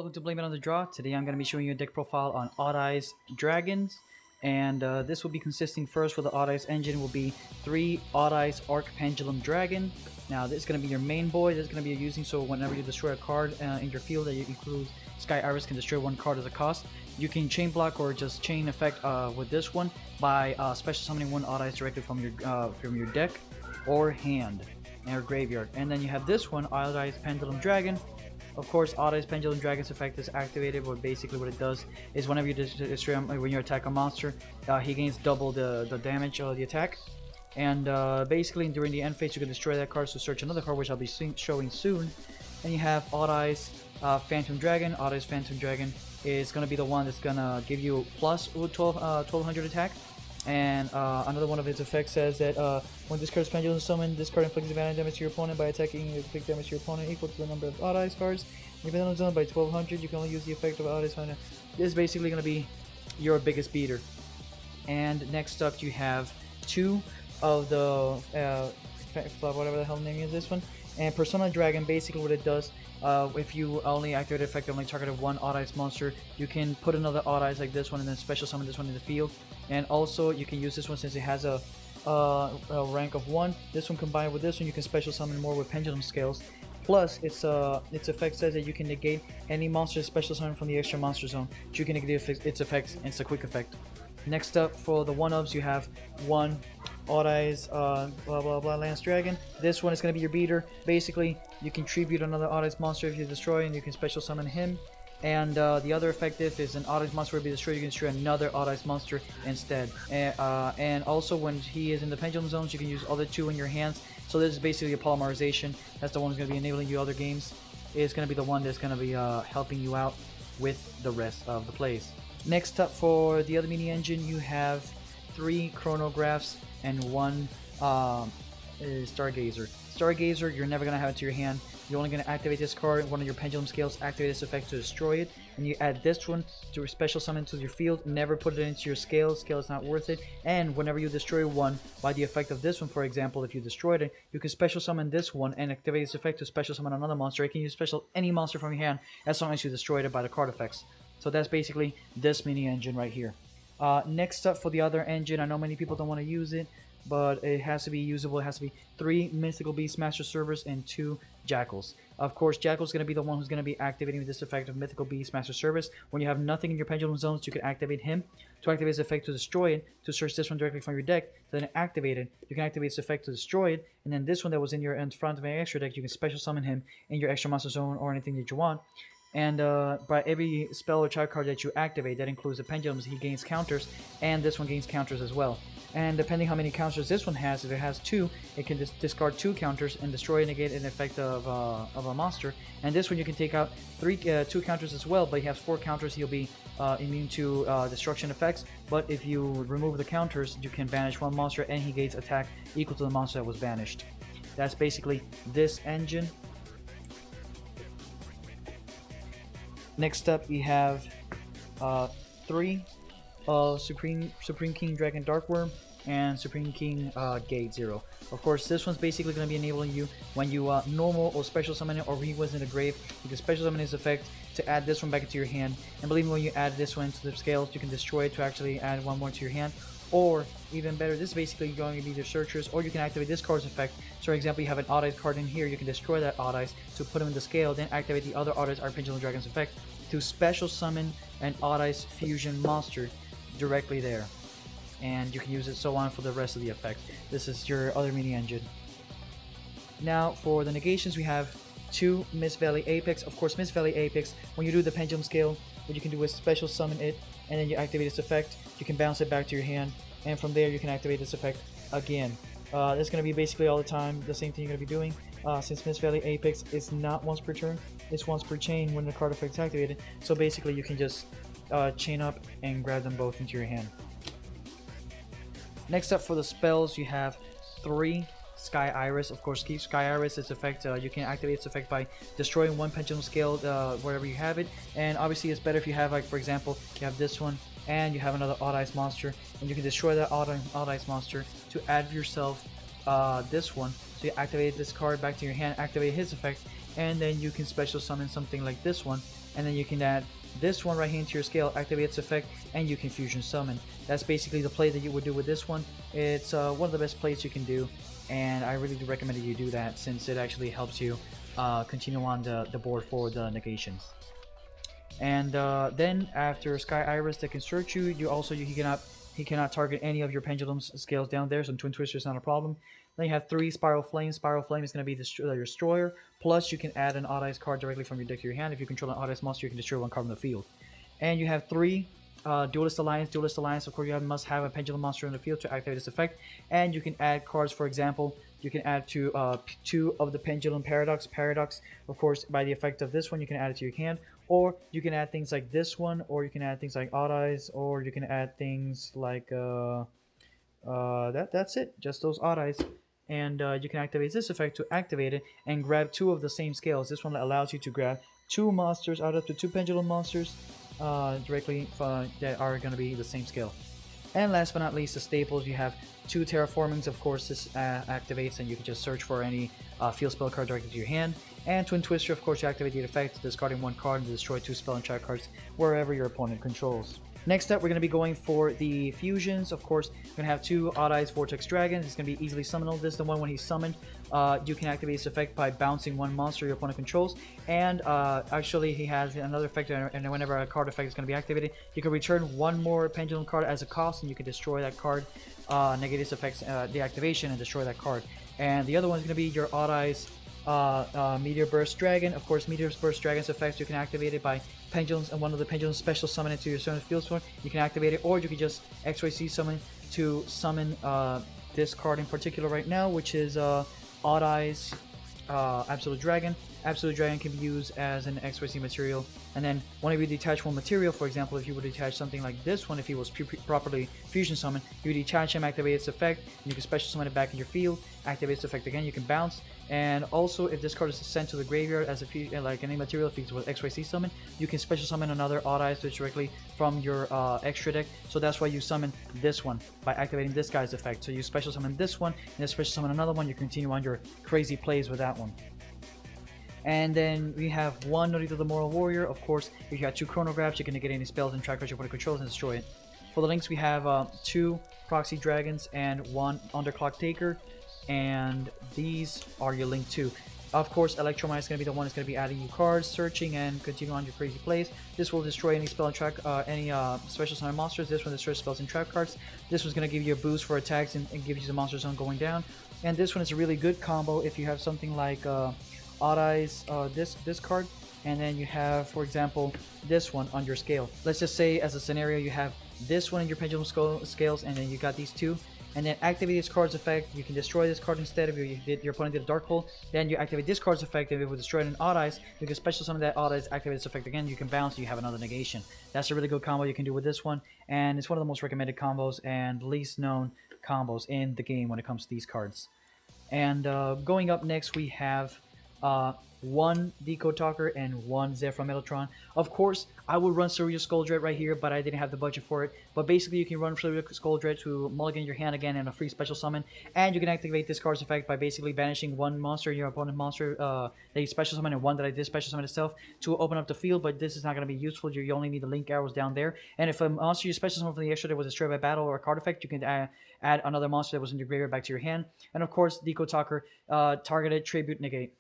welcome to Blame It on the Draw. Today I'm going to be showing you a deck profile on Odd Eyes Dragons. And this will be consisting first with the Odd Eyes engine will be 3 Odd Eyes Arc Pendulum Dragon. Now this is going to be your main boy. This is going to be your using, so whenever you destroy a card in your field that includes Sky Iris can destroy 1 card as a cost. You can chain block or just chain effect with this one by special summoning 1 Odd Eyes directly from your deck or hand or graveyard. And then you have this one, Odd Eyes Pendulum Dragon. Of course, Odd Eyes Pendulum Dragon's effect is activated, where basically what it does is whenever you destroy when you attack a monster, he gains double the damage of the attack. And basically during the end phase you can destroy that card to search another card, which I'll be showing soon. And you have Odd Eyes Phantom Dragon. Odd Eyes Phantom Dragon is going to be the one that's going to give you plus 1200 attack. And another one of its effects says that when this card is pendulum summoned, this card inflicts advantage damage to your opponent by attacking. You inflict damage to your opponent equal to the number of Odd Eyes cards. If pendulum summoned by 1200, you can only use the effect of Odd Eyes. This is basically going to be your biggest beater. And next up, you have 2 of the whatever the hell name is this one. And Persona Dragon, basically what it does, if you only activate the effect only targeted 1 Odd Eyes monster, you can put another Odd Eyes like this one and then special summon this one in the field. And also you can use this one since it has a rank of 1. This one combined with this one, you can special summon more with Pendulum Scales. Plus, its effect says that you can negate any monster special summon from the extra monster zone. So you can negate its effects, and it's a quick effect. Next up, for the 1-ups, you have 1 Odd Eyes blah blah blah Lance Dragon. This one is going to be your beater. Basically, you can tribute another Odd Eyes monster if you destroy, and you can special summon him. And the other effective is an Odd Eyes monster will be destroyed. You can destroy another Odd Eyes monster instead. And also, when he is in the pendulum zones, you can use other 2 in your hands. So this is basically a polymerization. That's the one who's going to be enabling you other games. It's going to be the one that's going to be helping you out with the rest of the plays. Next up, for the other mini engine, you have 3 chronographs and 1 Stargazer. Stargazer, you're never going to have it to your hand. You're only going to activate this card, one of your Pendulum Scales, activate this effect to destroy it, and you add this one to a special summon to your field. Never put it into your scale is not worth it. And whenever you destroy one by the effect of this one, for example, if you destroyed it, you can special summon this one and activate this effect to special summon another monster. You can use any monster from your hand as long as you destroyed it by the card effects. So that's basically this mini engine right here. Next up, for the other engine, I know many people don't want to use it, but it has to be usable. It has to be 3 Mystical Beastmaster Servers and 2 Jackals. Of course, Jackal's going to be the one who's going to be activating this effect of Mythical Beastmaster Service. When you have nothing in your pendulum zones, you can activate him to activate this effect to destroy it, to search this one directly from your deck, then activate it. You can activate this effect to destroy it, and then this one that was in front of your extra deck, you can special summon him in your extra monster zone or anything that you want. And by every spell or child card that you activate, that includes the pendulums, he gains counters, and this one gains counters as well. And depending how many counters this one has, if it has 2, it can discard 2 counters and destroy and negate an effect of a monster. And this one you can take out 2 counters as well, but he has 4 counters. He'll be immune to destruction effects. But if you remove the counters, you can banish 1 monster, and he gains attack equal to the monster that was banished. That's basically this engine. Next up, we have 3 Supreme King Dragon Darkworm and Supreme King Gate 0. Of course, this one's basically going to be enabling you when you normal or special summon it, or he was in the grave, you can special summon his effect to add this one back into your hand. And believe me, when you add this one to the scales, you can destroy it to actually add 1 more to your hand. Or even better, this is basically going to be the searchers, or you can activate this card's effect. So for example, you have an Odd Eyes card in here, you can destroy that Odd Eyes to put him in the scale, then activate the other Odd Eyes Pendulum Dragon's effect to special summon an Odd Eyes fusion monster directly there. And you can use it so on for the rest of the effect. This is your other mini engine. Now for the negations, we have 2 Mist Valley Apex. Of course, Mist Valley Apex, when you do the pendulum scale, what you can do is special summon it, and then you activate its effect. You can bounce it back to your hand, and from there you can activate this effect again. It's going to be basically all the time the same thing you're going to be doing. Since Mist Valley Apex is not once per turn, it's once per chain when the card effect is activated. So basically you can just chain up and grab them both into your hand. Next up, for the spells, you have 3 Sky Iris. Of course, keep Sky Iris. Its effect, you can activate its effect by destroying 1 pendulum scale wherever you have it. And obviously it's better if you have, like, for example, you have this one and you have another Odd Eyes monster, and you can destroy that Odd Eyes monster to add yourself this one. So you activate this card back to your hand, activate his effect, and then you can special summon something like this one and then you can add this one right here into your scale, activate its effect, and you can fusion summon. That's basically the play that you would do with this one. It's one of the best plays you can do, and I really do recommend that you do that since it actually helps you continue on the board for the negations. And then after Sky Iris that can search you, he cannot target any of your pendulum's scales down there, so Twin Twister is not a problem. Then you have 3 Spiral Flame. Spiral Flame is going to be the Destroyer, plus you can add an Odd Eyes card directly from your deck to your hand. If you control an Odd Eyes monster, you can destroy 1 card on the field. And you have 3 Duelist Alliance. Duelist Alliance, of course, you must have a pendulum monster in the field to activate this effect. And you can add cards, for example, you can add 2 of the Pendulum Paradox. Paradox, of course, by the effect of this one, you can add it to your hand. Or you can add things like this one, or you can add things like Odd Eyes, or you can add things like that's it, just those Odd Eyes. And you can activate this effect to activate it and grab 2 of the same scales. This one allows you to grab 2 monsters out of the 2 pendulum monsters directly that are going to be the same scale. And last but not least, the staples. You have 2 terraformings. Of course, this activates, and you can just search for any field spell card directly to your hand. And Twin Twister, of course, you activate the effect, discarding 1 card and destroy 2 spell and trap cards wherever your opponent controls. Next up, we're going to be going for the fusions. Of course, we're going to have 2 Odd Eyes Vortex Dragons. It's going to be easily summonable. This is the one when he's summoned. You can activate this effect by bouncing 1 monster your opponent controls. And actually, he has another effect, and whenever a card effect is going to be activated, you can return 1 more Pendulum card as a cost, and you can destroy that card, negate its effects, the activation, and destroy that card. And the other one is going to be your Odd Eyes Meteor Burst Dragon. Of course, Meteor Burst Dragon's effects, you can activate it by pendulums, and one of the pendulums special summon it to your certain field store. You can activate it, or you can just XYZ summon to summon this card in particular right now, which is Odd Eyes Absolute Dragon. Absolute Dragon can be used as an XYZ material, and then whenever you detach 1 material, for example, if you would detach something like this one, if he was properly fusion summoned, you detach him, activate its effect, and you can special summon it back in your field, activate its effect again, you can bounce. And also, if this card is sent to the graveyard as a like any material, if it's with XYZ summon, you can special summon another Odd Eyes directly from your extra deck. So that's why you summon this one by activating this guy's effect. So you special summon this one, and then special summon another one. You continue on your crazy plays with that one. And then we have 1 Norito the Moral Warrior. Of course, if you have 2 Chronographs, you can negate any spells and track cards your opponent controls and destroy it. For the links, we have 2 Proxy Dragons and 1 Underclock Taker. And these are your link too. Of course, Electromite is going to be the one that's going to be adding you cards, searching, and continue on your crazy plays. This will destroy any spell and track, any special summon monsters. This one destroys spells and trap cards. This one's going to give you a boost for attacks and give you the monster zone going down. And this one is a really good combo if you have something like Odd Eyes, this card, and then you have, for example, this one on your scale. Let's just say, as a scenario, you have this one in your pendulum scales, and then you got these 2. And then activate this card's effect. You can destroy this card instead of your opponent did a Dark Hole. Then you activate this card's effect, and if it will destroy an Odd Eyes, you can special summon that Odd Eyes, activate this effect again. You can bounce, you have another negation. That's a really good combo you can do with this one, and it's one of the most recommended combos and least known combos in the game when it comes to these cards. And going up next, we have 1 Decode Talker and 1 Zephyr Metatron. Of course, I would run Cerebral Skull Dread right here, but I didn't have the budget for it. But basically, you can run Cerebral Skull Dread to mulligan your hand again and a free special summon. And you can activate this card's effect by basically banishing 1 monster, your opponent monster, that you special summon, and 1 that I did special summon itself to open up the field. But this is not going to be useful. You only need the link arrows down there. And if a monster you special summon from the extra that was destroyed by battle or a card effect, you can add another monster that was in your graveyard back to your hand. And of course, Decode Talker, targeted tribute negate.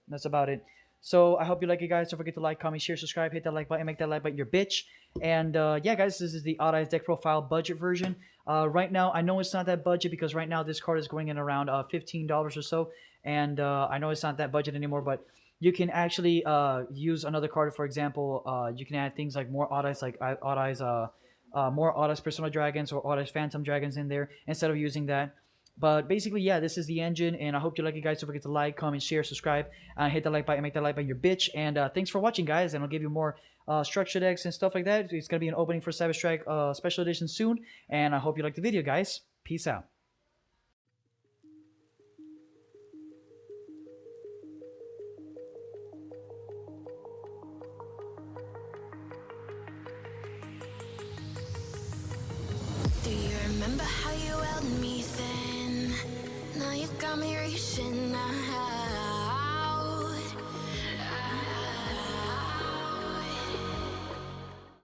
That's about it. So I hope you like it, guys. Don't forget to like, comment, share, subscribe, hit that like button, make that like button your bitch. And yeah, guys, this is the Odd Eyes deck profile budget version. Right now, I know it's not that budget because right now this card is going in around $15 or so. And I know it's not that budget anymore, but you can actually use another card. For example, you can add things like more Odd Eyes, like Odd Eyes, more Odd Eyes Persona Dragons or Odd Eyes Phantom Dragons in there instead of using that. But basically, yeah, this is the engine, and I hope you like it, guys. Don't forget to like, comment, share, subscribe, hit that like button, make that like button your bitch. And thanks for watching, guys, and I'll give you more structure decks and stuff like that. It's going to be an opening for Cyber Strike Special Edition soon, and I hope you like the video, guys. Peace out. Do you remember how you held me then? Now you got me reaching out.